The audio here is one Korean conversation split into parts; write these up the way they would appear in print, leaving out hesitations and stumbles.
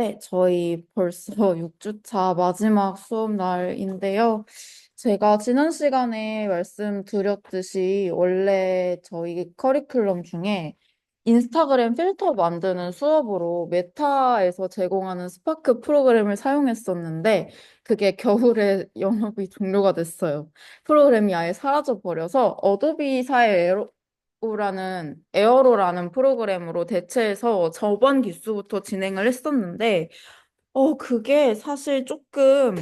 네, 저희 벌써 6주차 마지막 수업 날인데요. 제가 지난 시간에 말씀드렸듯이 원래 저희 커리큘럼 중에 인스타그램 필터 만드는 수업으로 메타에서 제공하는 스파크 프로그램을 사용했었는데 그게 겨울에 영업이 종료가 됐어요. 프로그램이 아예 사라져 버려서 어도비사의 에어로라는 프로그램으로 대체해서 저번 기수부터 진행을 했었는데, 그게 사실 조금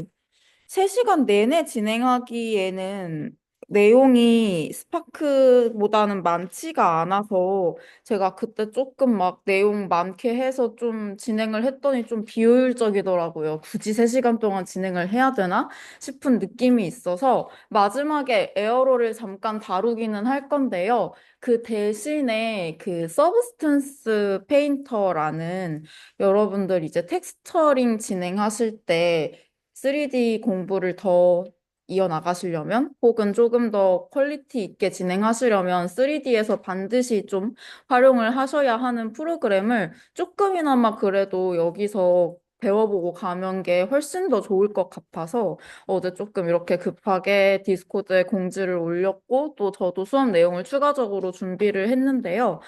3시간 내내 진행하기에는 내용이 스파크보다는 많지가 않아서 제가 그때 조금 막 내용 많게 해서 좀 진행을 했더니 좀 비효율적이더라고요. 굳이 3시간 동안 진행을 해야 되나 싶은 느낌이 있어서 마지막에 에어로를 잠깐 다루기는 할 건데요. 그 대신에 그 서브스턴스 페인터라는 여러분들 이제 텍스처링 진행하실 때 3D 공부를 더 이어나가시려면 혹은 조금 더 퀄리티 있게 진행하시려면 3D에서 반드시 좀 활용을 하셔야 하는 프로그램을 조금이나마 그래도 여기서 배워보고 가면 게 훨씬 더 좋을 것 같아서 어제 조금 이렇게 급하게 디스코드에 공지를 올렸고 또 저도 수업 내용을 추가적으로 준비를 했는데요.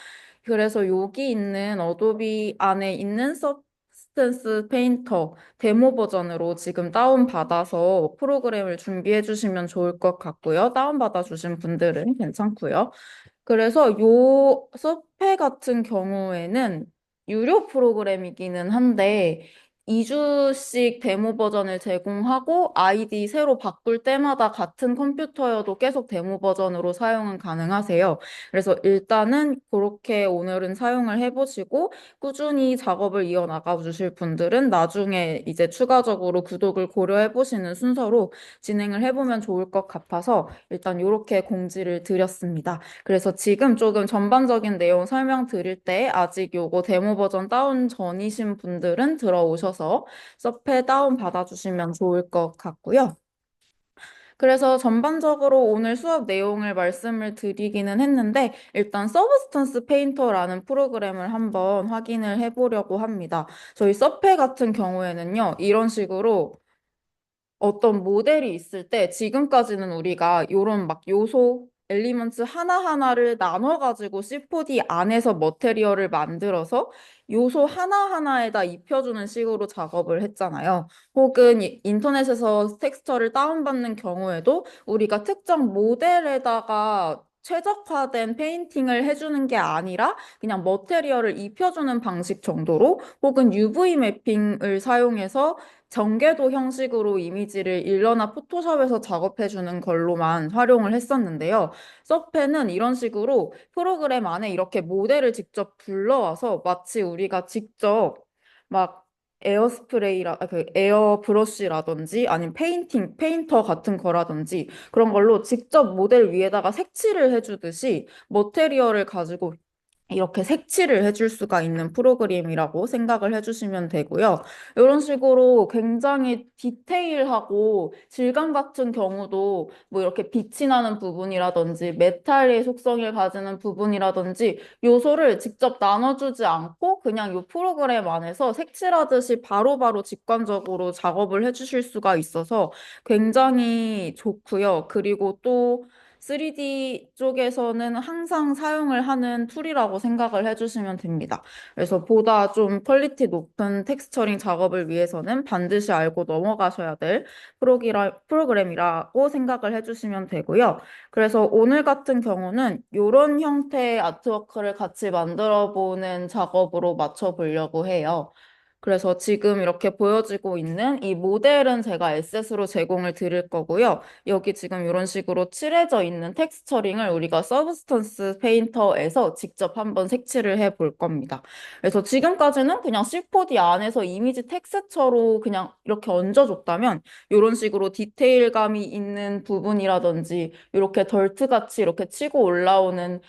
그래서 여기 있는 어도비 안에 있는 서브스턴스 페인터 데모 버전으로 지금 다운받아서 프로그램을 준비해 주시면 좋을 것 같고요. 다운받아 주신 분들은 괜찮고요. 그래서 요 서페 같은 경우에는 유료 프로그램이기는 한데 2주씩 데모 버전을 제공하고 아이디 새로 바꿀 때마다 같은 컴퓨터여도 계속 데모 버전으로 사용은 가능하세요. 그래서 일단은 그렇게 오늘은 사용을 해보시고 꾸준히 작업을 이어나가 주실 분들은 나중에 이제 추가적으로 구독을 고려해 보시는 순서로 진행을 해보면 좋을 것 같아서 일단 이렇게 공지를 드렸습니다. 그래서 지금 조금 전반적인 내용 설명드릴 때 아직 요거 데모 버전 다운 전이신 분들은 들어오셔서 서페 다운 받아주시면 좋을 것 같고요. 그래서 전반적으로 오늘 수업 내용을 말씀을 드리기는 했는데 일단 서브스턴스 페인터라는 프로그램을 한번 확인을 해보려고 합니다. 저희 서페 같은 경우에는요, 이런 식으로 어떤 모델이 있을 때 지금까지는 우리가 요런 막 요소, 엘리먼트 하나하나를 나눠가지고 C4D 안에서 머테리얼을 만들어서 요소 하나하나에다 입혀주는 식으로 작업을 했잖아요. 혹은 인터넷에서 텍스처를 다운받는 경우에도 우리가 특정 모델에다가 최적화된 페인팅을 해주는 게 아니라 그냥 머테리얼을 입혀주는 방식 정도로 혹은 UV 매핑을 사용해서 전개도 형식으로 이미지를 일러나 포토샵에서 작업해주는 걸로만 활용을 했었는데요. 서펜은 이런 식으로 프로그램 안에 이렇게 모델을 직접 불러와서 마치 우리가 직접 막 그 에어 브러쉬라든지 아니면 페인터 같은 거라든지 그런 걸로 직접 모델 위에다가 색칠을 해주듯이 머테리얼을 가지고 이렇게 색칠을 해줄 수가 있는 프로그램이라고 생각을 해주시면 되고요. 이런 식으로 굉장히 디테일하고 질감 같은 경우도 뭐 이렇게 빛이 나는 부분이라든지 메탈의 속성을 가지는 부분이라든지 요소를 직접 나눠주지 않고 그냥 이 프로그램 안에서 색칠하듯이 바로바로 직관적으로 작업을 해주실 수가 있어서 굉장히 좋고요. 그리고 또 3D 쪽에서는 항상 사용을 하는 툴이라고 생각을 해주시면 됩니다. 그래서 보다 좀 퀄리티 높은 텍스처링 작업을 위해서는 반드시 알고 넘어가셔야 될 프로그램이라고 생각을 해주시면 되고요. 그래서 오늘 같은 경우는 이런 형태의 아트워크를 같이 만들어 보는 작업으로 맞춰 보려고 해요. 그래서 지금 이렇게 보여지고 있는 이 모델은 제가 에셋으로 제공을 드릴 거고요. 여기 지금 이런 식으로 칠해져 있는 텍스처링을 우리가 서브스턴스 페인터에서 직접 한번 색칠을 해 볼 겁니다. 그래서 지금까지는 그냥 C4D 안에서 이미지 텍스처로 그냥 이렇게 얹어줬다면 이런 식으로 디테일감이 있는 부분이라든지 이렇게 덜트같이 이렇게 치고 올라오는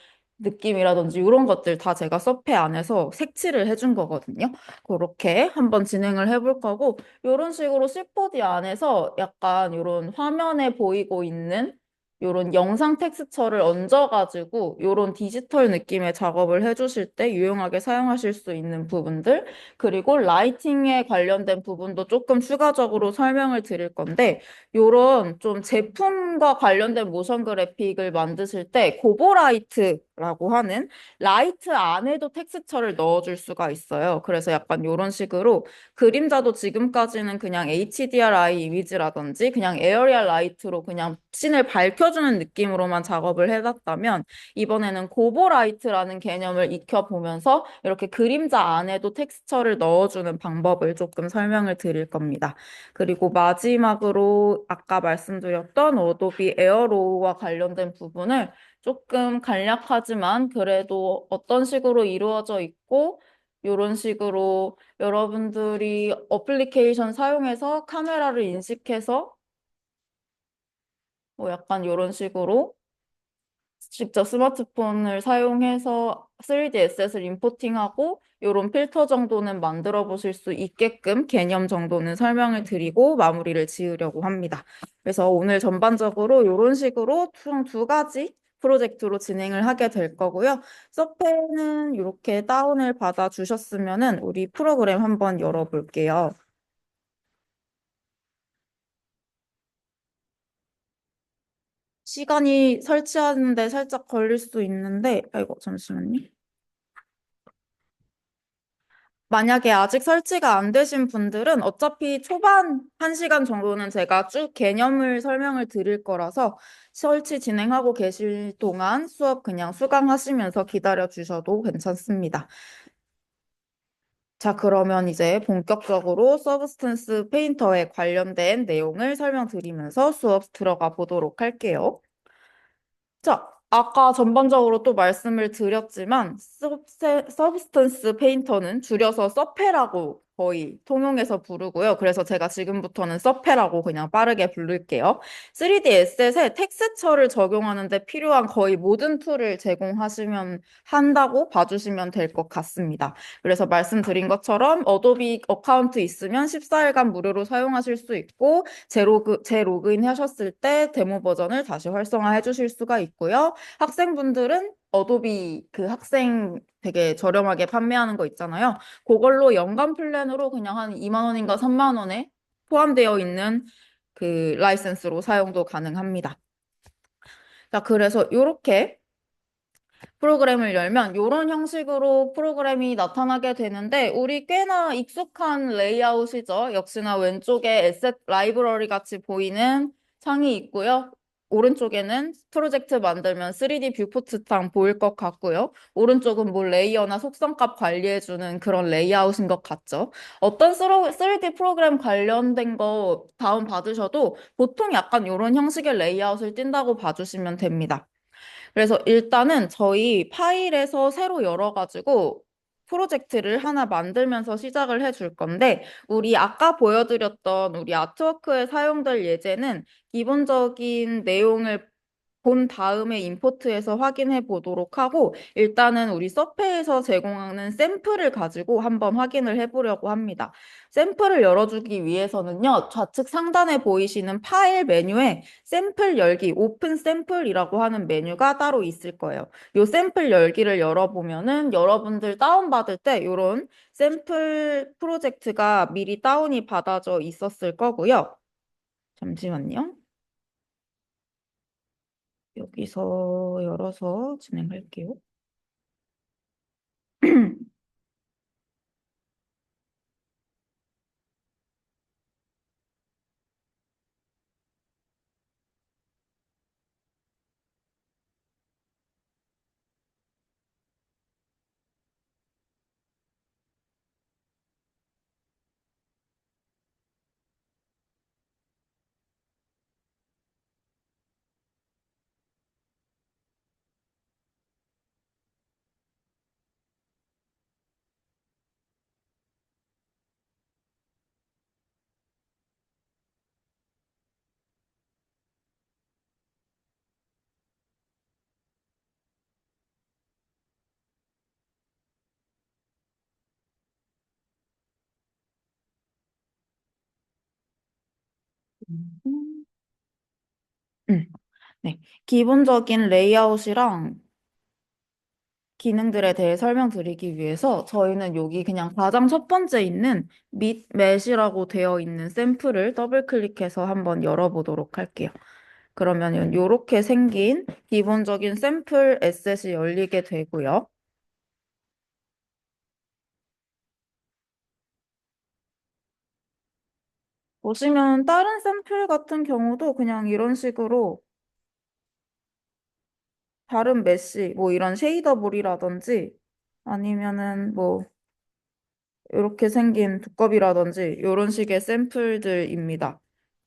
느낌이라든지 이런 것들 다 제가 서페 안에서 색칠을 해준 거거든요. 그렇게 한번 진행을 해볼 거고 이런 식으로 C4D 안에서 약간 이런 화면에 보이고 있는 요런 영상 텍스처를 얹어가지고 요런 디지털 느낌의 작업을 해주실 때 유용하게 사용하실 수 있는 부분들, 그리고 라이팅에 관련된 부분도 조금 추가적으로 설명을 드릴 건데, 요런 좀 제품과 관련된 모션 그래픽을 만드실 때 고보라이트라고 하는 라이트 안에도 텍스처를 넣어줄 수가 있어요. 그래서 약간 요런 식으로 그림자도 지금까지는 그냥 HDRI 이미지라든지 그냥 에어리얼 라이트로 그냥 씬을 밝혀주는 느낌으로만 작업을 해놨다면 이번에는 고보라이트라는 개념을 익혀보면서 이렇게 그림자 안에도 텍스처를 넣어주는 방법을 조금 설명을 드릴 겁니다. 그리고 마지막으로 아까 말씀드렸던 어도비 에어로우와 관련된 부분을 조금 간략하지만 그래도 어떤 식으로 이루어져 있고 이런 식으로 여러분들이 어플리케이션 사용해서 카메라를 인식해서 뭐 약간 이런 식으로 직접 스마트폰을 사용해서 3D 에셋을 임포팅하고 이런 필터 정도는 만들어 보실 수 있게끔 개념 정도는 설명을 드리고 마무리를 지으려고 합니다. 그래서 오늘 전반적으로 이런 식으로 총 두 가지 프로젝트로 진행을 하게 될 거고요. 서페는 이렇게 다운을 받아 주셨으면은 우리 프로그램 한번 열어볼게요. 시간이 설치하는데 살짝 걸릴 수 있는데, 아이고, 잠시만요. 만약에 아직 설치가 안 되신 분들은 어차피 초반 1시간 정도는 제가 쭉 개념을 설명을 드릴 거라서 설치 진행하고 계실 동안 수업 그냥 수강하시면서 기다려 주셔도 괜찮습니다. 자, 그러면 이제 본격적으로 서브스턴스 페인터에 관련된 내용을 설명드리면서 수업 들어가 보도록 할게요. 자, 아까 전반적으로 또 말씀을 드렸지만 서브스턴스 페인터는 줄여서 서페라고 거의 통용해서 부르고요. 그래서 제가 지금부터는 서페라고 그냥 빠르게 부를게요. 3D 에셋에 텍스처를 적용하는데 필요한 거의 모든 툴을 제공하시면 한다고 봐주시면 될 것 같습니다. 그래서 말씀드린 것처럼 어도비 어카운트 있으면 14일간 무료로 사용하실 수 있고 재로그인 하셨을 때 데모 버전을 다시 활성화해 주실 수가 있고요. 학생분들은 어도비 그 학생 되게 저렴하게 판매하는 거 있잖아요. 그걸로 연간 플랜으로 그냥 한 2만 원인가 3만 원에 포함되어 있는 그 라이센스로 사용도 가능합니다. 자, 그래서 이렇게 프로그램을 열면 이런 형식으로 프로그램이 나타나게 되는데 우리 꽤나 익숙한 레이아웃이죠. 역시나 왼쪽에 에셋 라이브러리 같이 보이는 창이 있고요. 오른쪽에는 프로젝트 만들면 3D 뷰포트창 보일 것 같고요. 오른쪽은 뭐 레이어나 속성값 관리해주는 그런 레이아웃인 것 같죠. 어떤 3D 프로그램 관련된 거 다운 받으셔도 보통 약간 이런 형식의 레이아웃을 띈다고 봐주시면 됩니다. 그래서 일단은 저희 파일에서 새로 열어가지고 프로젝트를 하나 만들면서 시작을 해줄 건데, 우리 아까 보여드렸던 우리 아트워크에 사용될 예제는 기본적인 내용을 본 다음에 임포트해서 확인해 보도록 하고, 일단은 우리 서페에서 제공하는 샘플을 가지고 한번 확인을 해보려고 합니다. 샘플을 열어주기 위해서는요, 좌측 상단에 보이시는 파일 메뉴에 샘플 열기, 오픈 샘플이라고 하는 메뉴가 따로 있을 거예요. 이 샘플 열기를 열어보면은 여러분들 다운받을 때 이런 샘플 프로젝트가 미리 다운이 받아져 있었을 거고요. 잠시만요. 여기서 열어서 진행할게요. 음. 네. 기본적인 레이아웃이랑 기능들에 대해 설명드리기 위해서 저희는 여기 그냥 가장 첫 번째 있는 밑 매시라고 되어 있는 샘플을 더블 클릭해서 한번 열어보도록 할게요. 그러면은 이렇게 생긴 기본적인 샘플 에셋이 열리게 되고요. 보시면 다른 샘플 같은 경우도 그냥 이런 식으로 다른 메쉬, 뭐 이런 쉐이더볼이라든지 아니면은 뭐 이렇게 생긴 두꺼비라든지 이런 식의 샘플들입니다.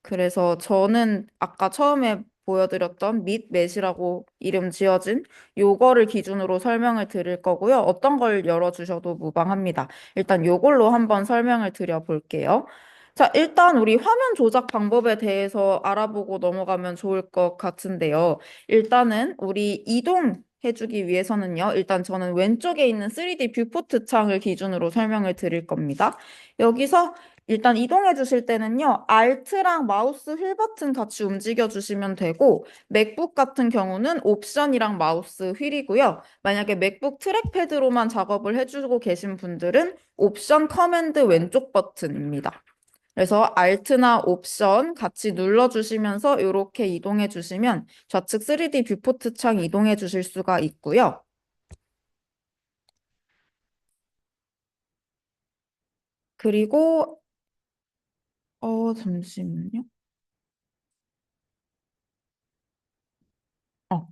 그래서 저는 아까 처음에 보여드렸던 밑맷이라고 이름 지어진 요거를 기준으로 설명을 드릴 거고요. 어떤 걸 열어주셔도 무방합니다. 일단 요걸로 한번 설명을 드려볼게요. 자, 일단 우리 화면 조작 방법에 대해서 알아보고 넘어가면 좋을 것 같은데요. 일단은 우리 이동해주기 위해서는요. 일단 저는 왼쪽에 있는 3D 뷰포트 창을 기준으로 설명을 드릴 겁니다. 여기서 일단 이동해 주실 때는요, Alt랑 마우스 휠 버튼 같이 움직여 주시면 되고, 맥북 같은 경우는 옵션이랑 마우스 휠이고요. 만약에 맥북 트랙패드로만 작업을 해주고 계신 분들은 옵션 커맨드 왼쪽 버튼입니다. 그래서 Alt나 옵션 같이 눌러주시면서 이렇게 이동해 주시면 좌측 3D 뷰포트 창 이동해 주실 수가 있고요. 그리고, 잠시만요. 어,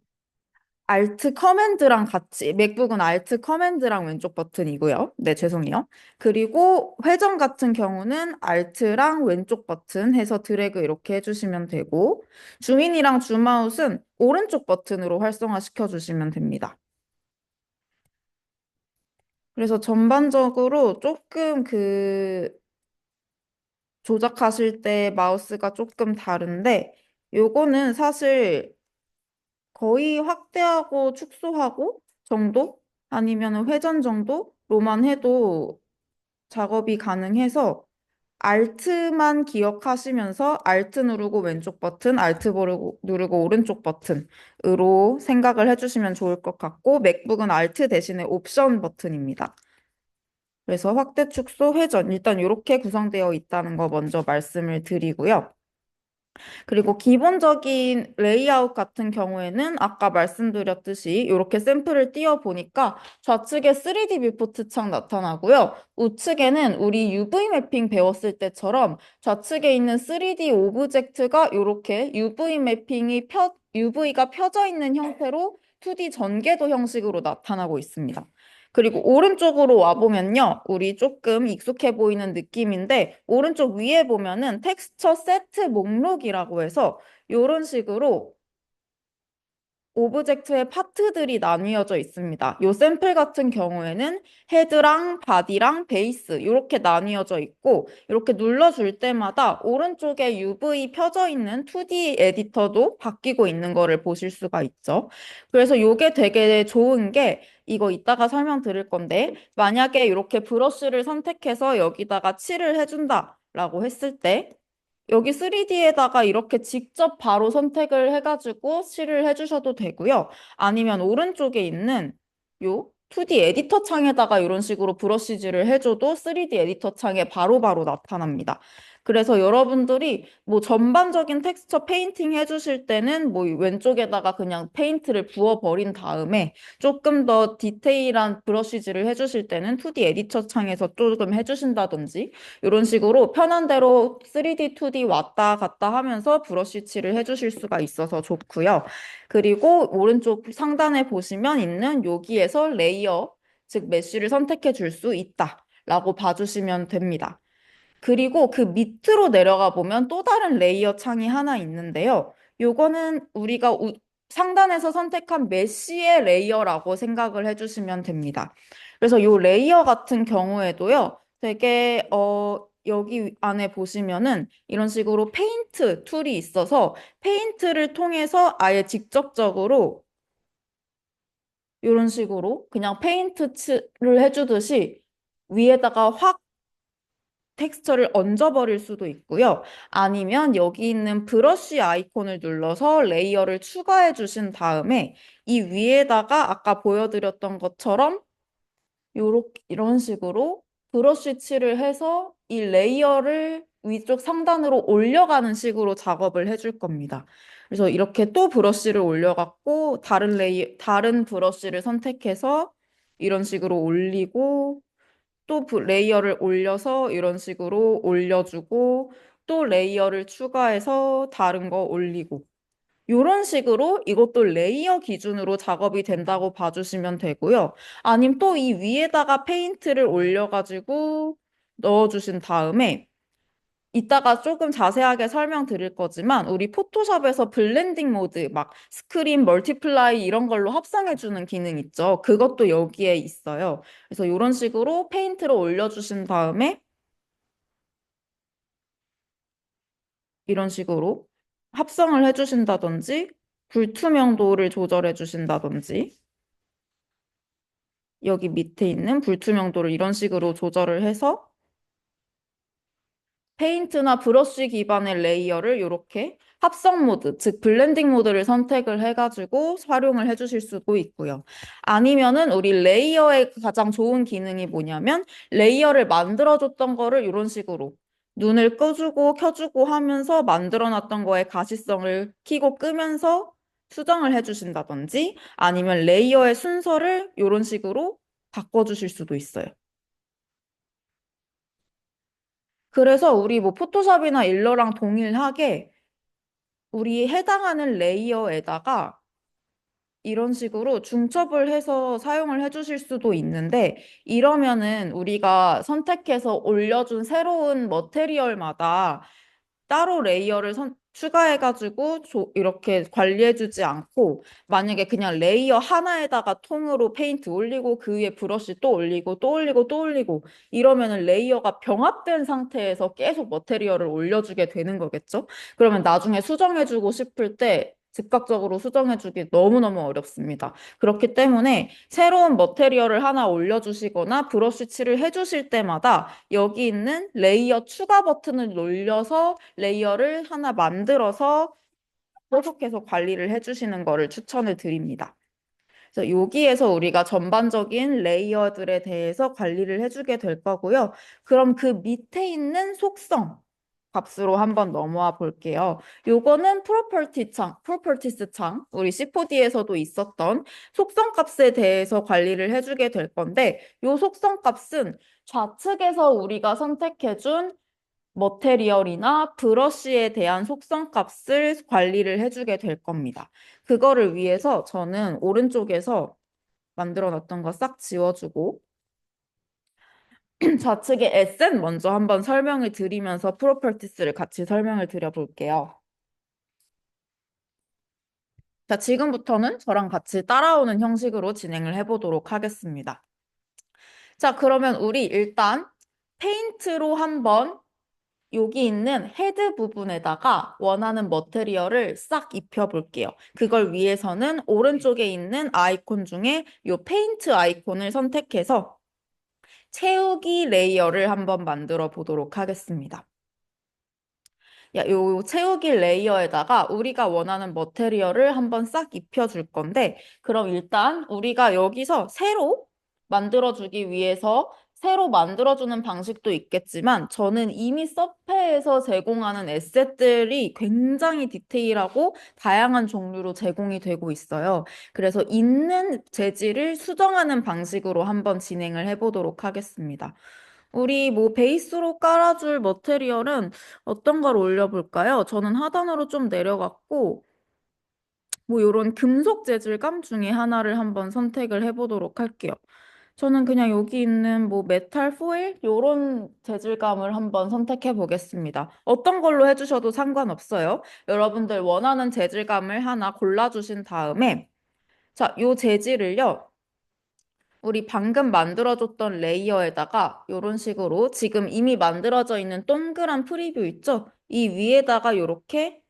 Alt 커맨드랑 같이, 맥북은 Alt 커맨드랑 왼쪽 버튼이고요. 네, 죄송해요. 그리고 회전 같은 경우는 Alt랑 왼쪽 버튼 해서 드래그 이렇게 해주시면 되고, 줌인이랑 줌아웃은 오른쪽 버튼으로 활성화시켜 주시면 됩니다. 그래서 전반적으로 조금 조작하실 때 마우스가 조금 다른데, 요거는 사실 거의 확대하고 축소하고 정도? 아니면 회전 정도로만 해도 작업이 가능해서 Alt만 기억하시면서 Alt 누르고 왼쪽 버튼, Alt 누르고 오른쪽 버튼으로 생각을 해주시면 좋을 것 같고 맥북은 Alt 대신에 옵션 버튼입니다. 그래서 확대, 축소, 회전 일단 이렇게 구성되어 있다는 거 먼저 말씀을 드리고요. 그리고 기본적인 레이아웃 같은 경우에는 아까 말씀드렸듯이 이렇게 샘플을 띄워 보니까 좌측에 3D 뷰포트 창 나타나고요. 우측에는 우리 UV 매핑 배웠을 때처럼 좌측에 있는 3D 오브젝트가 이렇게 UV가 펴져 있는 형태로 2D 전개도 형식으로 나타나고 있습니다. 그리고 오른쪽으로 와보면요. 우리 조금 익숙해 보이는 느낌인데, 오른쪽 위에 보면은 텍스처 세트 목록이라고 해서 이런 식으로 오브젝트의 파트들이 나뉘어져 있습니다. 요 샘플 같은 경우에는 헤드랑 바디랑 베이스 이렇게 나뉘어져 있고 이렇게 눌러줄 때마다 오른쪽에 UV 펴져 있는 2D 에디터도 바뀌고 있는 거를 보실 수가 있죠. 그래서 요게 되게 좋은 게 이거 이따가 설명드릴 건데 만약에 이렇게 브러쉬를 선택해서 여기다가 칠을 해준다라고 했을 때 여기 3D에다가 이렇게 직접 바로 선택을 해가지고 칠을 해주셔도 되고요. 아니면 오른쪽에 있는 요 2D 에디터 창에다가 이런 식으로 브러쉬질을 해줘도 3D 에디터 창에 바로바로 나타납니다. 그래서 여러분들이 뭐 전반적인 텍스처 페인팅 해주실 때는 뭐 왼쪽에다가 그냥 페인트를 부어버린 다음에 조금 더 디테일한 브러쉬질을 해주실 때는 2D 에디터 창에서 조금 해주신다든지 이런 식으로 편한 대로 3D, 2D 왔다 갔다 하면서 브러쉬 칠을 해주실 수가 있어서 좋고요. 그리고 오른쪽 상단에 보시면 있는 여기에서 레이어, 즉 메쉬를 선택해 줄 수 있다. 라고 봐주시면 됩니다. 그리고 그 밑으로 내려가 보면 또 다른 레이어 창이 하나 있는데요. 요거는 우리가 상단에서 선택한 메쉬의 레이어라고 생각을 해주시면 됩니다. 그래서 요 레이어 같은 경우에도요. 되게 여기 안에 보시면은 이런 식으로 페인트 툴이 있어서 페인트를 통해서 아예 직접적으로 이런 식으로 그냥 페인트 칠을 해주듯이 위에다가 확 텍스처를 얹어버릴 수도 있고요. 아니면 여기 있는 브러쉬 아이콘을 눌러서 레이어를 추가해 주신 다음에 이 위에다가 아까 보여드렸던 것처럼 이런 식으로 브러쉬 칠을 해서 이 레이어를 위쪽 상단으로 올려가는 식으로 작업을 해줄 겁니다. 그래서 이렇게 또 브러쉬를 올려갖고 다른 브러쉬를 선택해서 이런 식으로 올리고 또 레이어를 올려서 이런 식으로 올려주고 또 레이어를 추가해서 다른 거 올리고 이런 식으로 이것도 레이어 기준으로 작업이 된다고 봐주시면 되고요. 아니면 또 이 위에다가 페인트를 올려가지고 넣어주신 다음에 이따가 조금 자세하게 설명드릴 거지만 우리 포토샵에서 블렌딩 모드 막 스크린, 멀티플라이 이런 걸로 합성해주는 기능 있죠. 그것도 여기에 있어요. 그래서 이런 식으로 페인트를 올려주신 다음에 이런 식으로 합성을 해주신다든지 불투명도를 조절해 주신다든지 여기 밑에 있는 불투명도를 이런 식으로 조절을 해서 페인트나 브러쉬 기반의 레이어를 이렇게 합성 모드, 즉 블렌딩 모드를 선택을 해가지고 활용을 해주실 수도 있고요. 아니면은 우리 레이어의 가장 좋은 기능이 뭐냐면 레이어를 만들어줬던 거를 이런 식으로 눈을 끄주고 켜주고 하면서 만들어놨던 거에 가시성을 켜고 끄면서 수정을 해주신다든지 아니면 레이어의 순서를 이런 식으로 바꿔주실 수도 있어요. 그래서 우리 뭐 포토샵이나 일러랑 동일하게 우리 해당하는 레이어에다가 이런 식으로 중첩을 해서 사용을 해주실 수도 있는데 이러면은 우리가 선택해서 올려준 새로운 머테리얼마다 따로 레이어를 추가해가지고 이렇게 관리해주지 않고 만약에 그냥 레이어 하나에다가 통으로 페인트 올리고 그 위에 브러쉬 또 올리고 또 올리고 또 올리고 이러면은 레이어가 병합된 상태에서 계속 머테리얼을 올려주게 되는 거겠죠? 그러면 나중에 수정해주고 싶을 때 즉각적으로 수정해주기 너무너무 어렵습니다. 그렇기 때문에 새로운 머테리얼을 하나 올려주시거나 브러쉬 칠을 해주실 때마다 여기 있는 레이어 추가 버튼을 눌려서 레이어를 하나 만들어서 계속해서 관리를 해주시는 거를 추천을 드립니다. 그래서 여기에서 우리가 전반적인 레이어들에 대해서 관리를 해주게 될 거고요. 그럼 그 밑에 있는 속성 값으로 한번 넘어와 볼게요. 요거는 프로퍼티스 창, 우리 C4D에서도 있었던 속성 값에 대해서 관리를 해주게 될 건데, 요 속성 값은 좌측에서 우리가 선택해준 머테리얼이나 브러쉬에 대한 속성 값을 관리를 해주게 될 겁니다. 그거를 위해서 저는 오른쪽에서 만들어 놨던 거 싹 지워주고 좌측에 에센 먼저 한번 설명을 드리면서 프로퍼티스를 같이 설명을 드려볼게요. 자, 지금부터는 저랑 같이 따라오는 형식으로 진행을 해보도록 하겠습니다. 자, 그러면 우리 일단 페인트로 한번 여기 있는 헤드 부분에다가 원하는 머테리얼을 싹 입혀볼게요. 그걸 위해서는 오른쪽에 있는 아이콘 중에 이 페인트 아이콘을 선택해서 채우기 레이어를 한번 만들어 보도록 하겠습니다. 요 채우기 레이어에다가 우리가 원하는 머테리얼을 한번 싹 입혀줄 건데, 그럼 일단 우리가 여기서 새로 만들어주기 위해서 새로 만들어주는 방식도 있겠지만, 저는 이미 서페에서 제공하는 에셋들이 굉장히 디테일하고 다양한 종류로 제공이 되고 있어요. 그래서 있는 재질을 수정하는 방식으로 한번 진행을 해보도록 하겠습니다. 우리 뭐 베이스로 깔아줄 머테리얼은 어떤 걸 올려볼까요? 저는 하단으로 좀 내려갔고, 뭐 이런 금속 재질감 중에 하나를 한번 선택을 해보도록 할게요. 저는 그냥 여기 있는 뭐 메탈 포일 이런 재질감을 한번 선택해 보겠습니다. 어떤 걸로 해주셔도 상관없어요. 여러분들 원하는 재질감을 하나 골라주신 다음에 자, 요 재질을요. 우리 방금 만들어줬던 레이어에다가 이런 식으로 지금 이미 만들어져 있는 동그란 프리뷰 있죠? 이 위에다가 이렇게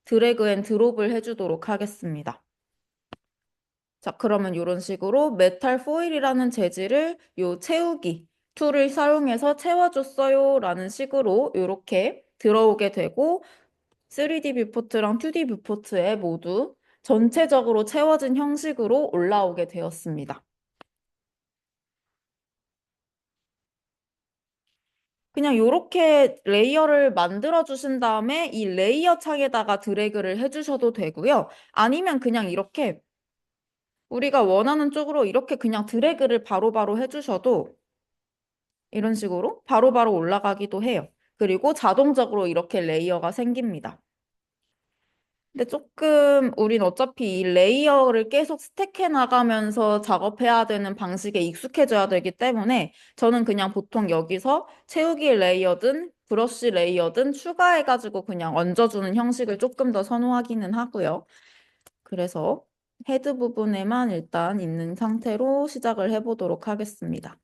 드래그 앤 드롭을 해주도록 하겠습니다. 자, 그러면 이런 식으로 메탈 포일이라는 재질을 요 채우기 툴을 사용해서 채워줬어요 라는 식으로 이렇게 들어오게 되고 3D 뷰포트랑 2D 뷰포트에 모두 전체적으로 채워진 형식으로 올라오게 되었습니다. 그냥 이렇게 레이어를 만들어 주신 다음에 이 레이어 창에다가 드래그를 해주셔도 되고요. 아니면 그냥 이렇게 우리가 원하는 쪽으로 이렇게 그냥 드래그를 바로바로 해주셔도 이런 식으로 바로바로 올라가기도 해요. 그리고 자동적으로 이렇게 레이어가 생깁니다. 근데 조금 우린 어차피 이 레이어를 계속 스택해 나가면서 작업해야 되는 방식에 익숙해져야 되기 때문에 저는 그냥 보통 여기서 채우기 레이어든 브러쉬 레이어든 추가해가지고 그냥 얹어주는 형식을 조금 더 선호하기는 하고요. 그래서 헤드 부분에만 일단 있는 상태로 시작을 해보도록 하겠습니다.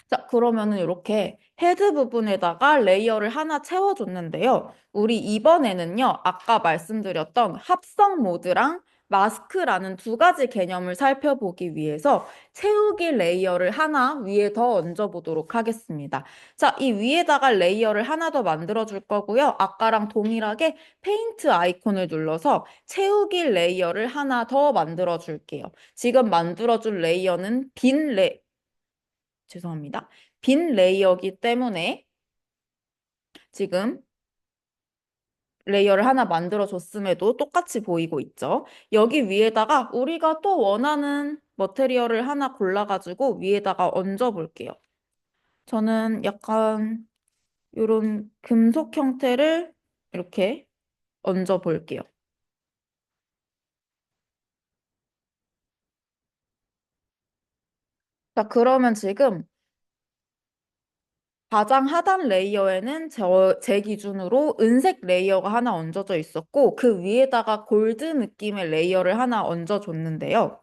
자, 그러면은 이렇게 헤드 부분에다가 레이어를 하나 채워줬는데요. 우리 이번에는요, 아까 말씀드렸던 합성 모드랑 마스크라는 두 가지 개념을 살펴보기 위해서 채우기 레이어를 하나 위에 더 얹어보도록 하겠습니다. 자, 이 위에다가 레이어를 하나 더 만들어줄 거고요. 아까랑 동일하게 페인트 아이콘을 눌러서 채우기 레이어를 하나 더 만들어줄게요. 지금 만들어줄 레이어는 죄송합니다. 빈 레이어이기 때문에 지금 레이어를 하나 만들어줬음에도 똑같이 보이고 있죠. 여기 위에다가 우리가 또 원하는 머테리얼을 하나 골라가지고 위에다가 얹어볼게요. 저는 약간 이런 금속 형태를 이렇게 얹어볼게요. 자, 그러면 지금 가장 하단 레이어에는 제 기준으로 은색 레이어가 하나 얹어져 있었고 그 위에다가 골드 느낌의 레이어를 하나 얹어줬는데요.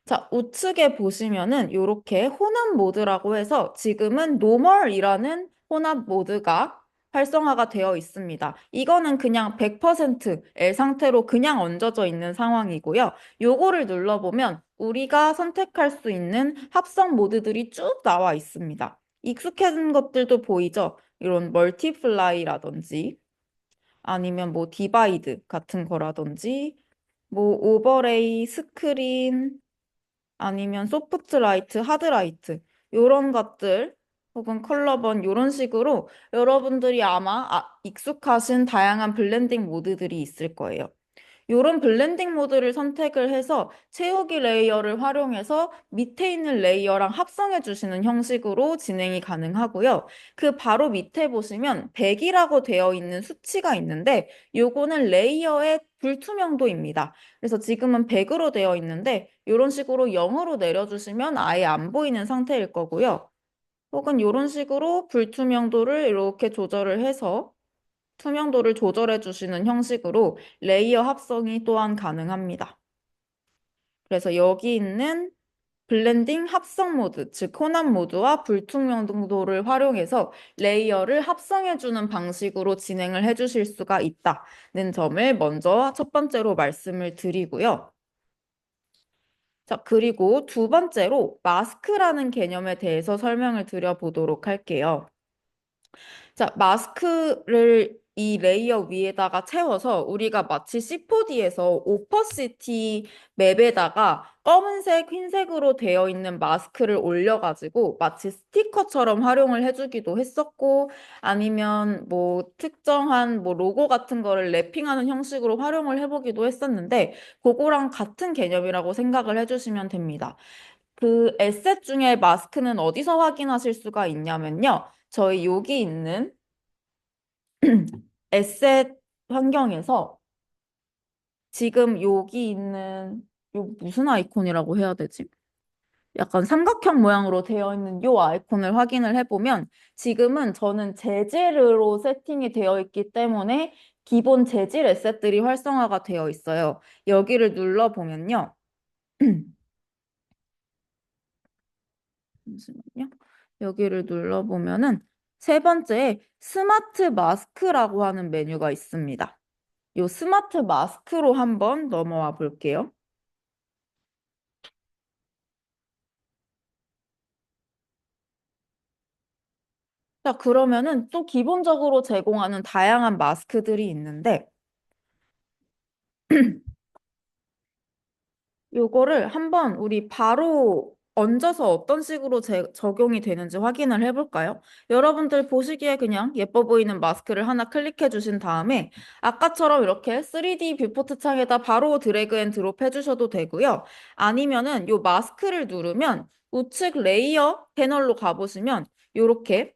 자, 우측에 보시면은 이렇게 혼합 모드라고 해서 지금은 노멀이라는 혼합 모드가 활성화가 되어 있습니다. 이거는 그냥 100% L 상태로 그냥 얹어져 있는 상황이고요. 요거를 눌러보면 우리가 선택할 수 있는 합성 모드들이 쭉 나와 있습니다. 익숙한 것들도 보이죠? 이런 멀티플라이라든지 아니면 뭐 디바이드 같은 거라든지 뭐 오버레이, 스크린 아니면 소프트라이트, 하드라이트 요런 것들 혹은 컬러번 요런 식으로 여러분들이 아마 익숙하신 다양한 블렌딩 모드들이 있을 거예요. 요런 블렌딩 모드를 선택을 해서 채우기 레이어를 활용해서 밑에 있는 레이어랑 합성해 주시는 형식으로 진행이 가능하고요. 그 바로 밑에 보시면 100이라고 되어 있는 수치가 있는데 요거는 레이어의 불투명도입니다. 그래서 지금은 100으로 되어 있는데 이런 식으로 0으로 내려주시면 아예 안 보이는 상태일 거고요. 혹은 이런 식으로 불투명도를 이렇게 조절을 해서 투명도를 조절해 주시는 형식으로 레이어 합성이 또한 가능합니다. 그래서 여기 있는 블렌딩 합성 모드, 즉 혼합 모드와 불투명도를 활용해서 레이어를 합성해주는 방식으로 진행을 해주실 수가 있다는 점을 먼저 첫 번째로 말씀을 드리고요. 자, 그리고 두 번째로 마스크라는 개념에 대해서 설명을 드려보도록 할게요. 자, 마스크를 이 레이어 위에다가 채워서 우리가 마치 C4D에서 오퍼시티 맵에다가 검은색, 흰색으로 되어 있는 마스크를 올려가지고 마치 스티커처럼 활용을 해주기도 했었고 아니면 뭐 특정한 뭐 로고 같은 거를 랩핑하는 형식으로 활용을 해보기도 했었는데 그거랑 같은 개념이라고 생각을 해주시면 됩니다. 그 에셋 중에 마스크는 어디서 확인하실 수가 있냐면요. 저희 여기 있는 에셋 환경에서 지금 여기 있는 요 무슨 아이콘이라고 해야 되지? 약간 삼각형 모양으로 되어 있는 요 아이콘을 확인을 해보면 지금은 저는 재질로 세팅이 되어 있기 때문에 기본 재질 에셋들이 활성화가 되어 있어요. 여기를 눌러보면요. 잠시만요. 여기를 눌러보면은 세 번째에 스마트 마스크라고 하는 메뉴가 있습니다. 요 스마트 마스크로 한번 넘어와 볼게요. 자, 그러면은 또 기본적으로 제공하는 다양한 마스크들이 있는데, 요거를 한번 우리 바로 얹어서 어떤 식으로 적용이 되는지 확인을 해볼까요? 여러분들 보시기에 그냥 예뻐 보이는 마스크를 하나 클릭해 주신 다음에 아까처럼 이렇게 3D 뷰포트 창에다 바로 드래그 앤 드롭 해주셔도 되고요. 아니면은 요 마스크를 누르면 우측 레이어 패널로 가보시면 요렇게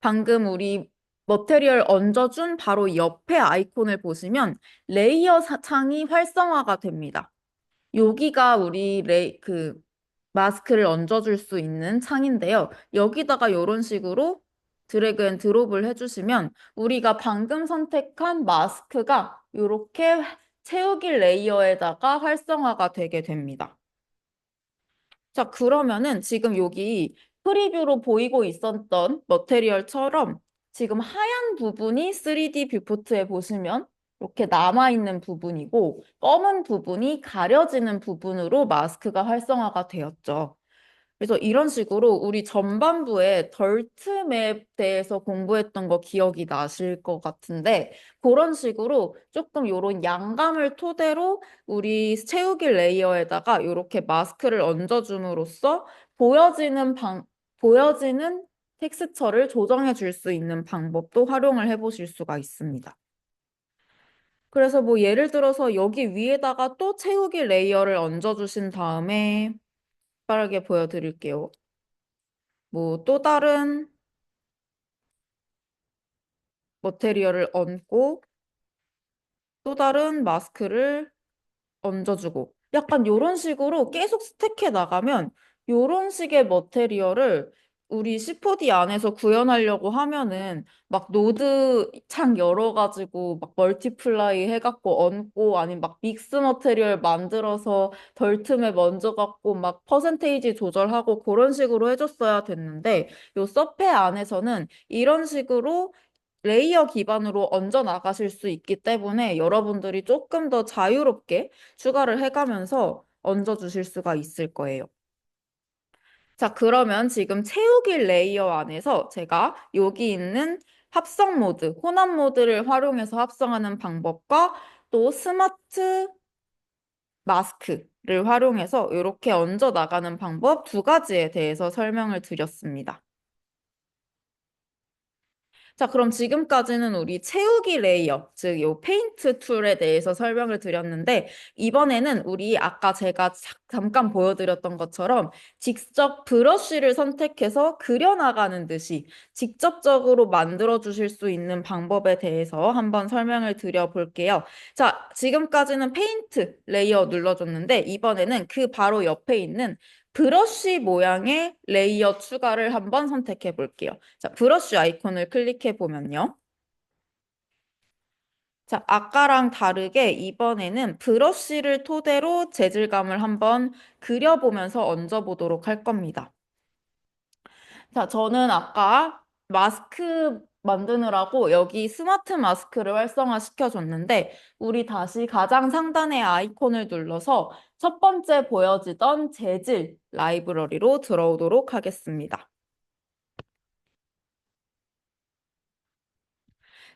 방금 우리 머테리얼 얹어준 바로 옆에 아이콘을 보시면 레이어 창이 활성화가 됩니다. 여기가 우리 마스크를 얹어줄 수 있는 창인데요. 여기다가 이런 식으로 드래그 앤 드롭을 해주시면 우리가 방금 선택한 마스크가 이렇게 채우기 레이어에다가 활성화가 되게 됩니다. 자, 그러면은 지금 여기 프리뷰로 보이고 있었던 머테리얼처럼 지금 하얀 부분이 3D 뷰포트에 보시면 이렇게 남아있는 부분이고 검은 부분이 가려지는 부분으로 마스크가 활성화가 되었죠. 그래서 이런 식으로 우리 전반부에 덜트맵에 대해서 공부했던 거 기억이 나실 것 같은데 그런 식으로 조금 이런 양감을 토대로 우리 채우기 레이어에다가 이렇게 마스크를 얹어줌으로써 보여지는 텍스처를 조정해 줄 수 있는 방법도 활용을 해보실 수가 있습니다. 그래서 뭐 예를 들어서 여기 위에다가 또 채우기 레이어를 얹어주신 다음에 빠르게 보여드릴게요. 뭐 또 다른 머테리얼을 얹고 또 다른 마스크를 얹어주고 약간 요런 식으로 계속 스택해 나가면 요런 식의 머테리얼을 우리 C4D 안에서 구현하려고 하면은 막 노드 창 열어가지고 막 멀티플라이 해갖고 얹고 아니면 막 믹스 머테리얼 만들어서 덜틈에 먼저 갖고 막 퍼센테이지 조절하고 그런 식으로 해줬어야 됐는데 요 서페 안에서는 이런 식으로 레이어 기반으로 얹어 나가실 수 있기 때문에 여러분들이 조금 더 자유롭게 추가를 해가면서 얹어주실 수가 있을 거예요. 자, 그러면 지금 채우기 레이어 안에서 제가 여기 있는 합성 모드, 혼합 모드를 활용해서 합성하는 방법과 또 스마트 마스크를 활용해서 이렇게 얹어 나가는 방법 두 가지에 대해서 설명을 드렸습니다. 자, 그럼 지금까지는 우리 채우기 레이어, 즉, 요 페인트 툴에 대해서 설명을 드렸는데, 이번에는 우리 아까 제가 잠깐 보여드렸던 것처럼 직접 브러쉬를 선택해서 그려나가는 듯이 직접적으로 만들어 주실 수 있는 방법에 대해서 한번 설명을 드려볼게요. 자, 지금까지는 페인트 레이어 눌러줬는데, 이번에는 그 바로 옆에 있는 브러쉬 모양의 레이어 추가를 한번 선택해 볼게요. 자, 브러쉬 아이콘을 클릭해 보면요. 자, 아까랑 다르게 이번에는 브러쉬를 토대로 재질감을 한번 그려보면서 얹어보도록 할 겁니다. 자, 저는 아까 마스크 만드느라고 여기 스마트 마스크를 활성화 시켜줬는데 우리 다시 가장 상단의 아이콘을 눌러서 첫 번째 보여지던 재질 라이브러리로 들어오도록 하겠습니다.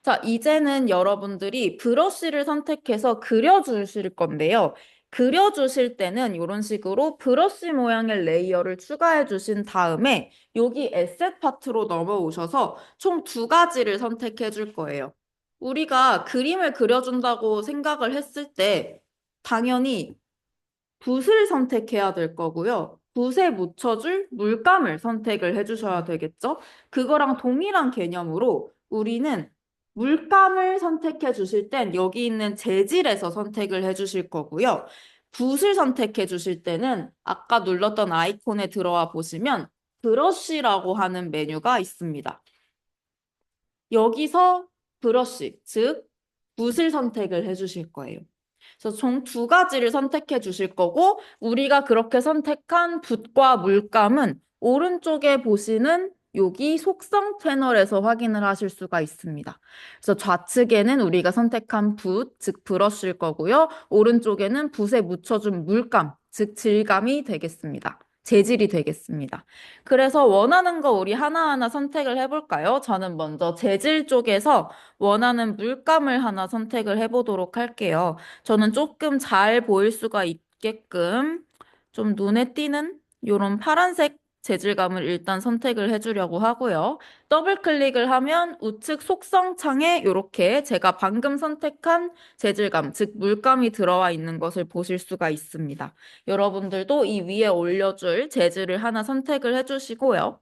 자, 이제는 여러분들이 브러쉬를 선택해서 그려주실 건데요. 그려주실 때는 이런 식으로 브러쉬 모양의 레이어를 추가해 주신 다음에 여기 에셋 파트로 넘어오셔서 총 두 가지를 선택해 줄 거예요. 우리가 그림을 그려준다고 생각을 했을 때 당연히 붓을 선택해야 될 거고요. 붓에 묻혀줄 물감을 선택을 해주셔야 되겠죠? 그거랑 동일한 개념으로 우리는 물감을 선택해 주실 땐 여기 있는 재질에서 선택을 해 주실 거고요. 붓을 선택해 주실 때는 아까 눌렀던 아이콘에 들어와 보시면 브러쉬라고 하는 메뉴가 있습니다. 여기서 브러쉬, 즉 붓을 선택을 해 주실 거예요. 그래서 총 두 가지를 선택해 주실 거고 우리가 그렇게 선택한 붓과 물감은 오른쪽에 보시는 여기 속성 패널에서 확인을 하실 수가 있습니다. 그래서 좌측에는 우리가 선택한 붓, 즉 브러쉬일 거고요. 오른쪽에는 붓에 묻혀준 물감, 즉 질감이 되겠습니다. 재질이 되겠습니다. 그래서 원하는 거 우리 하나하나 선택을 해볼까요? 저는 먼저 재질 쪽에서 원하는 물감을 하나 선택을 해보도록 할게요. 저는 조금 잘 보일 수가 있게끔 좀 눈에 띄는 이런 파란색 재질감을 일단 선택을 해주려고 하고요. 더블 클릭을 하면 우측 속성 창에 이렇게 제가 방금 선택한 재질감, 즉 물감이 들어와 있는 것을 보실 수가 있습니다. 여러분들도 이 위에 올려줄 재질을 하나 선택을 해주시고요.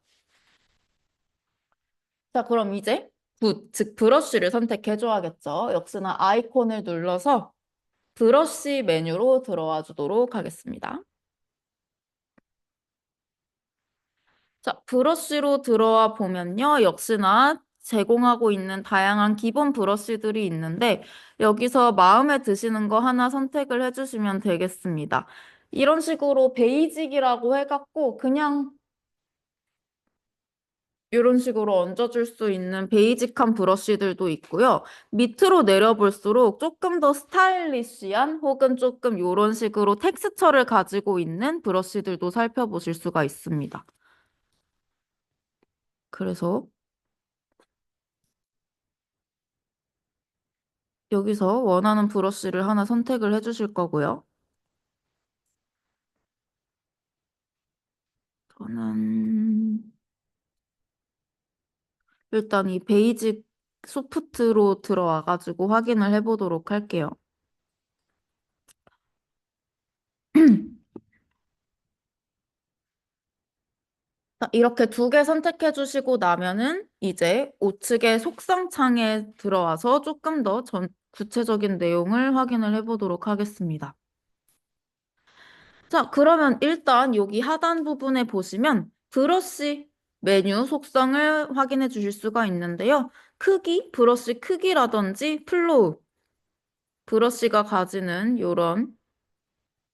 자, 그럼 이제 붓, 즉 브러쉬를 선택해줘야겠죠. 역시나 아이콘을 눌러서 브러쉬 메뉴로 들어와 주도록 하겠습니다. 자, 브러쉬로 들어와 보면요. 역시나 제공하고 있는 다양한 기본 브러쉬들이 있는데 여기서 마음에 드시는 거 하나 선택을 해주시면 되겠습니다. 이런 식으로 베이직이라고 해갖고 그냥 이런 식으로 얹어줄 수 있는 베이직한 브러쉬들도 있고요. 밑으로 내려볼수록 조금 더 스타일리시한 혹은 조금 이런 식으로 텍스처를 가지고 있는 브러쉬들도 살펴보실 수가 있습니다. 그래서 여기서 원하는 브러쉬를 하나 선택을 해주실 거고요. 저는 일단 이 베이직 소프트로 들어와가지고 확인을 해보도록 할게요. 자, 이렇게 두 개 선택해 주시고 나면은 이제 우측의 속성 창에 들어와서 조금 더 구체적인 내용을 확인을 해보도록 하겠습니다. 자, 그러면 일단 여기 하단 부분에 보시면 브러쉬 메뉴 속성을 확인해 주실 수가 있는데요. 크기, 브러쉬 크기라든지 플로우, 브러쉬가 가지는 이런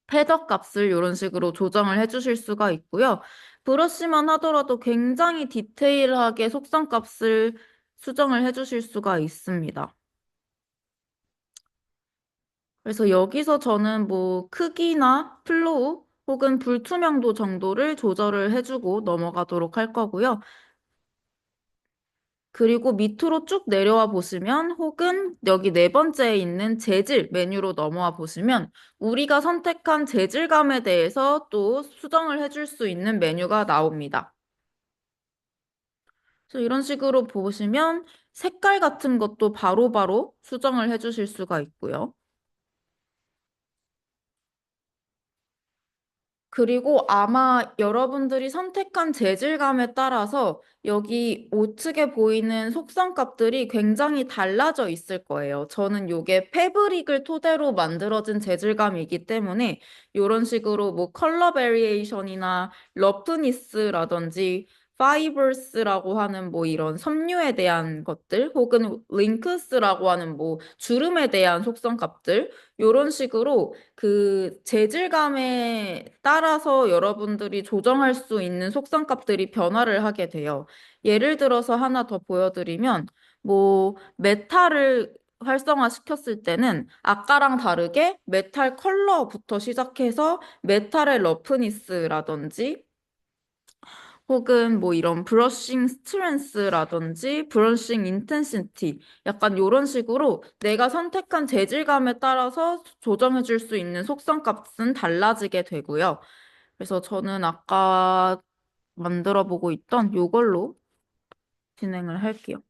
패더 값을 이런 식으로 조정을 해주실 수가 있고요. 브러쉬만 하더라도 굉장히 디테일하게 속성 값을 수정을 해주실 수가 있습니다. 그래서 여기서 저는 뭐 크기나 플로우 혹은 불투명도 정도를 조절을 해주고 넘어가도록 할 거고요. 그리고 밑으로 쭉 내려와 보시면 혹은 여기 네 번째에 있는 재질 메뉴로 넘어와 보시면 우리가 선택한 재질감에 대해서 또 수정을 해줄 수 있는 메뉴가 나옵니다. 그래서 이런 식으로 보시면 색깔 같은 것도 바로바로 수정을 해주실 수가 있고요. 그리고 아마 여러분들이 선택한 재질감에 따라서 여기 우측에 보이는 속성값들이 굉장히 달라져 있을 거예요. 저는 이게 패브릭을 토대로 만들어진 재질감이기 때문에 이런 식으로 뭐 컬러 베리에이션이나 러프니스라든지 파이버스라고 하는 뭐 이런 섬유에 대한 것들 혹은 링크스라고 하는 뭐 주름에 대한 속성값들 이런 식으로 그 재질감에 따라서 여러분들이 조정할 수 있는 속성값들이 변화를 하게 돼요. 예를 들어서 하나 더 보여드리면, 뭐, 메탈을 활성화시켰을 때는 아까랑 다르게 메탈 컬러부터 시작해서 메탈의 러프니스라든지 혹은 뭐 이런 브러싱 스트렝스라든지 브러싱 인텐시티 약간 이런 식으로 내가 선택한 재질감에 따라서 조정해 줄 수 있는 속성 값은 달라지게 되고요. 그래서 저는 아까 만들어 보고 있던 이걸로 진행을 할게요.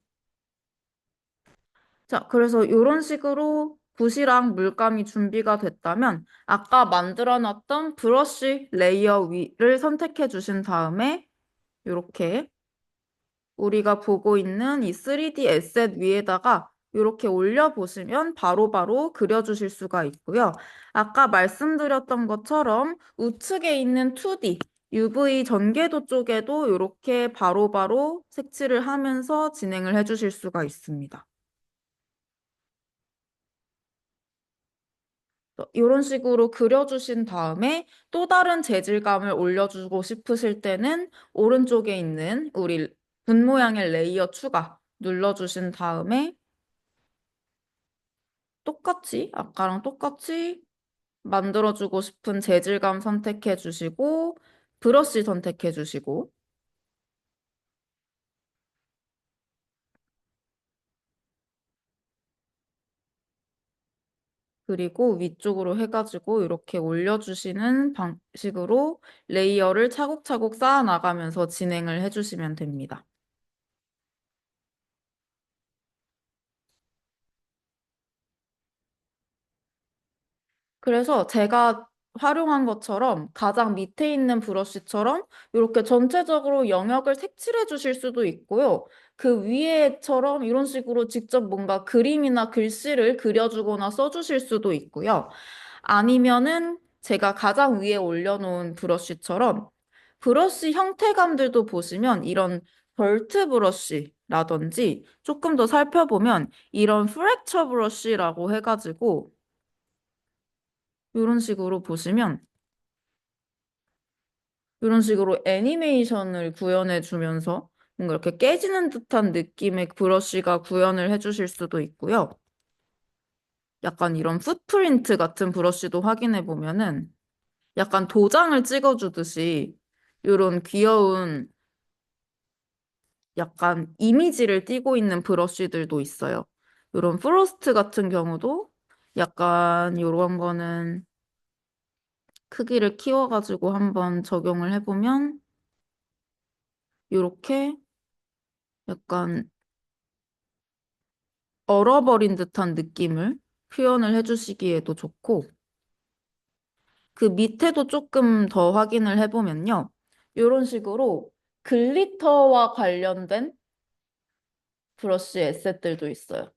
자, 그래서 이런 식으로 붓이랑 물감이 준비가 됐다면 아까 만들어 놨던 브러쉬 레이어 위를 선택해 주신 다음에 이렇게 우리가 보고 있는 이 3D 에셋 위에다가 이렇게 올려보시면 바로바로 그려주실 수가 있고요. 아까 말씀드렸던 것처럼 우측에 있는 2D, UV 전개도 쪽에도 이렇게 바로바로 색칠을 하면서 진행을 해주실 수가 있습니다. 이런 식으로 그려주신 다음에 또 다른 재질감을 올려주고 싶으실 때는 오른쪽에 있는 우리 분 모양의 레이어 추가 눌러주신 다음에 똑같이, 아까랑 똑같이 만들어주고 싶은 재질감 선택해 주시고, 브러쉬 선택해 주시고, 그리고 위쪽으로 해가지고 이렇게 올려주시는 방식으로 레이어를 차곡차곡 쌓아 나가면서 진행을 해주시면 됩니다. 그래서 제가 활용한 것처럼 가장 밑에 있는 브러쉬처럼 이렇게 전체적으로 영역을 색칠해 주실 수도 있고요. 그 위에처럼 이런 식으로 직접 뭔가 그림이나 글씨를 그려주거나 써주실 수도 있고요. 아니면은 제가 가장 위에 올려놓은 브러쉬처럼 브러쉬 형태감들도 보시면 이런 벌트 브러쉬라든지 조금 더 살펴보면 이런 프랙처 브러쉬라고 해가지고 이런 식으로 보시면 이런 식으로 애니메이션을 구현해 주면서 뭔가 이렇게 깨지는 듯한 느낌의 브러쉬가 구현을 해 주실 수도 있고요. 약간 이런 풋프린트 같은 브러쉬도 확인해 보면은 약간 도장을 찍어 주듯이 이런 귀여운 약간 이미지를 띠고 있는 브러쉬들도 있어요. 이런 프로스트 같은 경우도 약간 이런 거는 크기를 키워가지고 한번 적용을 해보면 이렇게 약간 얼어버린 듯한 느낌을 표현을 해주시기에도 좋고, 그 밑에도 조금 더 확인을 해보면요. 이런 식으로 글리터와 관련된 브러쉬 에셋들도 있어요.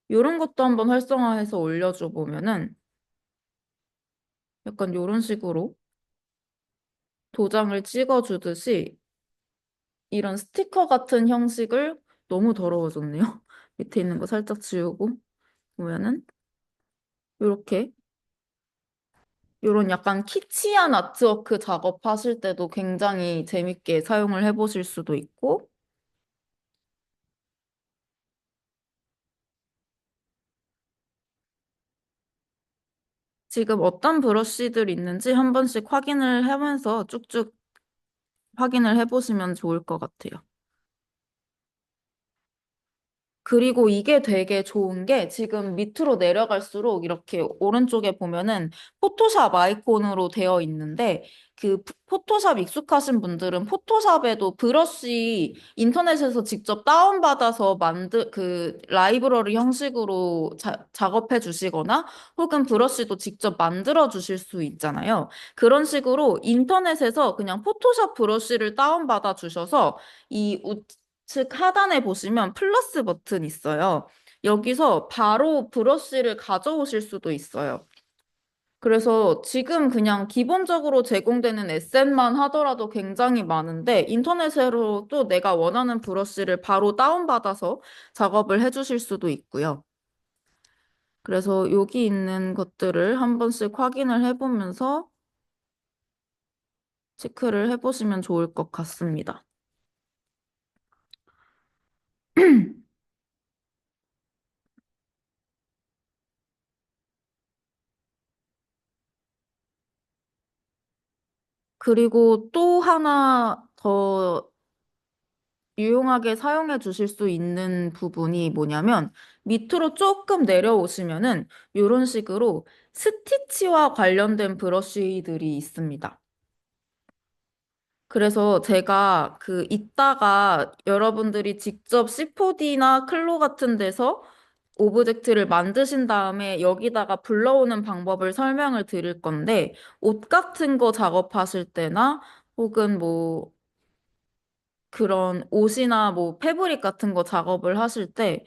이런 것도 한번 활성화해서 올려줘 보면은 약간 이런 식으로 도장을 찍어주듯이 이런 스티커 같은 형식을 너무 더러워졌네요. 밑에 있는 거 살짝 지우고 보면은 이렇게 이런 약간 키치한 아트워크 작업하실 때도 굉장히 재밌게 사용을 해보실 수도 있고, 지금 어떤 브러쉬들 있는지 한 번씩 확인을 하면서 쭉쭉 확인을 해보시면 좋을 것 같아요. 그리고 이게 되게 좋은 게 지금 밑으로 내려갈수록 이렇게 오른쪽에 보면은 포토샵 아이콘으로 되어 있는데 그 포토샵 익숙하신 분들은 포토샵에도 브러쉬 인터넷에서 직접 다운받아서 그 라이브러리 형식으로 작업해 주시거나 혹은 브러쉬도 직접 만들어 주실 수 있잖아요. 그런 식으로 인터넷에서 그냥 포토샵 브러쉬를 다운받아 주셔서 이 즉 하단에 보시면 플러스 버튼 있어요. 여기서 바로 브러쉬를 가져오실 수도 있어요. 그래서 지금 그냥 기본적으로 제공되는 에셋만 하더라도 굉장히 많은데 인터넷으로 또 내가 원하는 브러쉬를 바로 다운받아서 작업을 해주실 수도 있고요. 그래서 여기 있는 것들을 한 번씩 확인을 해보면서 체크를 해보시면 좋을 것 같습니다. 그리고 또 하나 더 유용하게 사용해 주실 수 있는 부분이 뭐냐면 밑으로 조금 내려오시면은 이런 식으로 스티치와 관련된 브러쉬들이 있습니다. 그래서 제가 그 이따가 여러분들이 직접 C4D나 클로 같은 데서 오브젝트를 만드신 다음에 여기다가 불러오는 방법을 설명을 드릴 건데 옷 같은 거 작업하실 때나 혹은 뭐 그런 옷이나 뭐 패브릭 같은 거 작업을 하실 때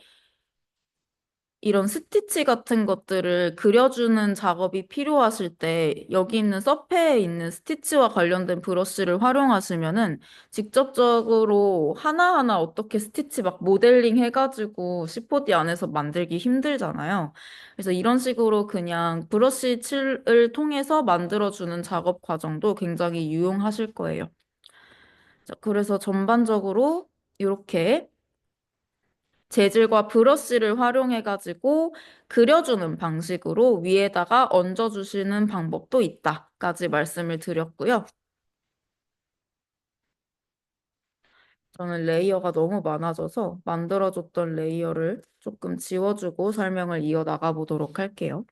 이런 스티치 같은 것들을 그려주는 작업이 필요하실 때 여기 있는 서페에 있는 스티치와 관련된 브러쉬를 활용하시면은 직접적으로 하나하나 어떻게 스티치 막 모델링 해가지고 C4D 안에서 만들기 힘들잖아요. 그래서 이런 식으로 그냥 브러쉬 칠을 통해서 만들어주는 작업 과정도 굉장히 유용하실 거예요. 자, 그래서 전반적으로 이렇게 재질과 브러쉬를 활용해가지고 그려주는 방식으로 위에다가 얹어주시는 방법도 있다까지 말씀을 드렸고요. 저는 레이어가 너무 많아져서 만들어줬던 레이어를 조금 지워주고 설명을 이어나가 보도록 할게요.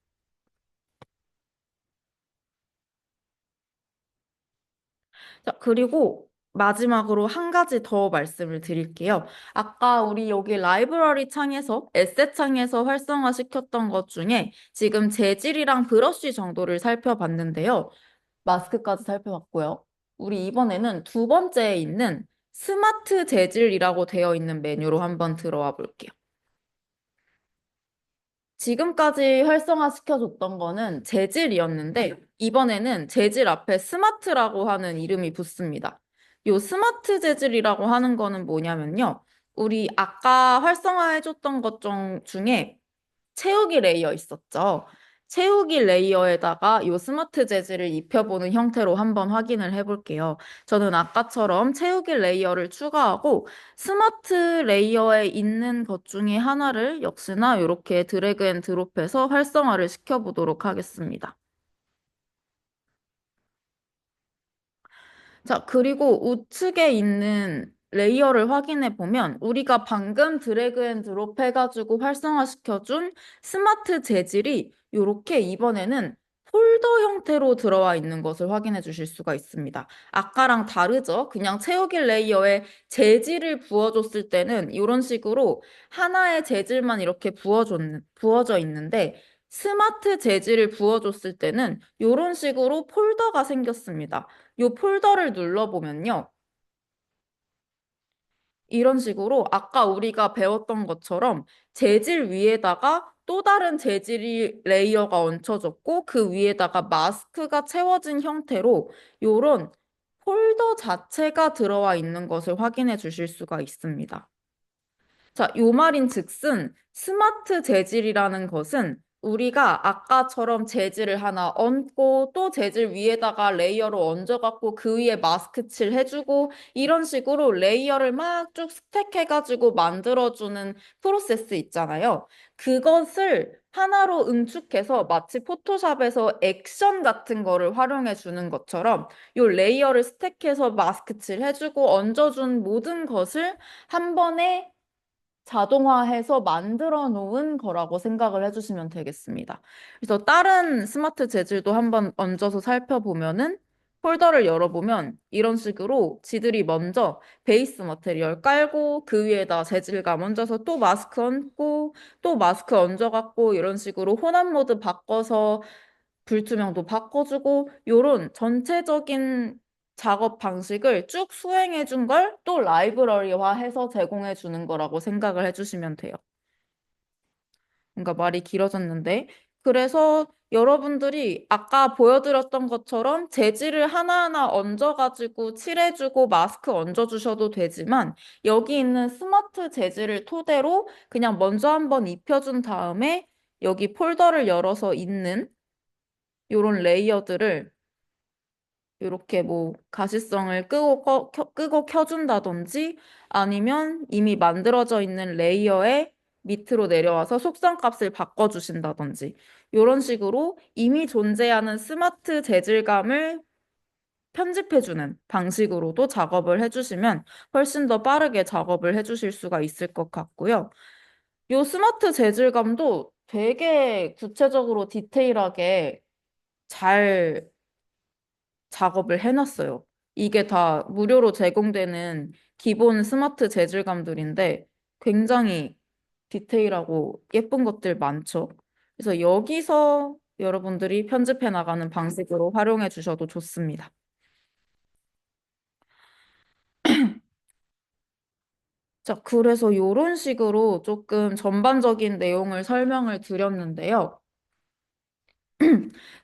자, 그리고 마지막으로 한 가지 더 말씀을 드릴게요. 아까 우리 여기 라이브러리 창에서, 에세 창에서 활성화시켰던 것 중에 지금 재질이랑 브러쉬 정도를 살펴봤는데요. 마스크까지 살펴봤고요. 우리 이번에는 두 번째에 있는 스마트 재질이라고 되어 있는 메뉴로 한번 들어와 볼게요. 지금까지 활성화시켜줬던 거는 재질이었는데, 이번에는 재질 앞에 스마트라고 하는 이름이 붙습니다. 요 스마트 재질이라고 하는 거는 뭐냐면요. 우리 아까 활성화해줬던 것 중에 채우기 레이어 있었죠. 채우기 레이어에다가 이 스마트 재질을 입혀보는 형태로 한번 확인을 해볼게요. 저는 아까처럼 채우기 레이어를 추가하고 스마트 레이어에 있는 것 중에 하나를 역시나 이렇게 드래그 앤 드롭해서 활성화를 시켜보도록 하겠습니다. 자, 그리고 우측에 있는 레이어를 확인해 보면 우리가 방금 드래그 앤 드롭 해가지고 활성화시켜준 스마트 재질이 이렇게 이번에는 폴더 형태로 들어와 있는 것을 확인해 주실 수가 있습니다. 아까랑 다르죠? 그냥 채우기 레이어에 재질을 부어줬을 때는 이런 식으로 하나의 재질만 이렇게 부어져 있는데 스마트 재질을 부어줬을 때는 이런 식으로 폴더가 생겼습니다. 이 폴더를 눌러보면요. 이런 식으로 아까 우리가 배웠던 것처럼 재질 위에다가 또 다른 재질이 레이어가 얹혀졌고 그 위에다가 마스크가 채워진 형태로 이런 폴더 자체가 들어와 있는 것을 확인해 주실 수가 있습니다. 자, 요 말인 즉슨 스마트 재질이라는 것은 우리가 아까처럼 재질을 하나 얹고 또 재질 위에다가 레이어를 얹어갖고 그 위에 마스크 칠 해주고 이런 식으로 레이어를 막 쭉 스택해가지고 만들어주는 프로세스 있잖아요. 그것을 하나로 응축해서 마치 포토샵에서 액션 같은 거를 활용해 주는 것처럼 요 레이어를 스택해서 마스크 칠 해주고 얹어준 모든 것을 한 번에 자동화해서 만들어 놓은 거라고 생각을 해주시면 되겠습니다. 그래서 다른 스마트 재질도 한번 얹어서 살펴보면은 폴더를 열어보면 이런 식으로 지들이 먼저 베이스 머테리얼 깔고 그 위에다 재질감 얹어서 또 마스크 얹고 또 마스크 얹어갖고 이런 식으로 혼합 모드 바꿔서 불투명도 바꿔주고 요런 전체적인 작업 방식을 쭉 수행해 준 걸 또 라이브러리화해서 제공해 주는 거라고 생각을 해주시면 돼요. 뭔가 말이 길어졌는데. 그래서 여러분들이 아까 보여드렸던 것처럼 재질을 하나하나 얹어가지고 칠해주고 마스크 얹어주셔도 되지만 여기 있는 스마트 재질을 토대로 그냥 먼저 한번 입혀준 다음에 여기 폴더를 열어서 있는 요런 레이어들을 이렇게 뭐 가시성을 끄고 켜준다든지 아니면 이미 만들어져 있는 레이어의 밑으로 내려와서 속성값을 바꿔주신다든지 이런 식으로 이미 존재하는 스마트 재질감을 편집해주는 방식으로도 작업을 해주시면 훨씬 더 빠르게 작업을 해주실 수가 있을 것 같고요. 이 스마트 재질감도 되게 구체적으로 디테일하게 잘 작업을 해놨어요. 이게 다 무료로 제공되는 기본 스마트 재질감들인데 굉장히 디테일하고 예쁜 것들 많죠. 그래서 여기서 여러분들이 편집해 나가는 방식으로 활용해 주셔도 좋습니다. 자, 그래서 이런 식으로 조금 전반적인 내용을 설명을 드렸는데요.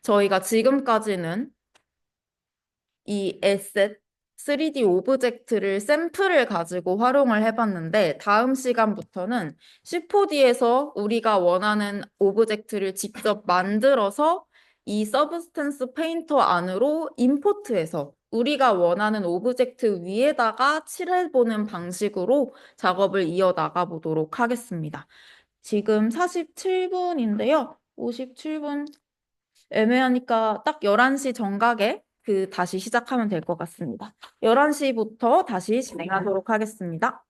저희가 지금까지는 이 에셋 3D 오브젝트를 샘플을 가지고 활용을 해봤는데 다음 시간부터는 C4D에서 우리가 원하는 오브젝트를 직접 만들어서 이 서브스턴스 페인터 안으로 임포트해서 우리가 원하는 오브젝트 위에다가 칠해보는 방식으로 작업을 이어나가 보도록 하겠습니다. 지금 47분인데요. 57분 애매하니까 딱 11시 정각에 다시 시작하면 될 것 같습니다. 11시부터 다시 진행하도록 하겠습니다.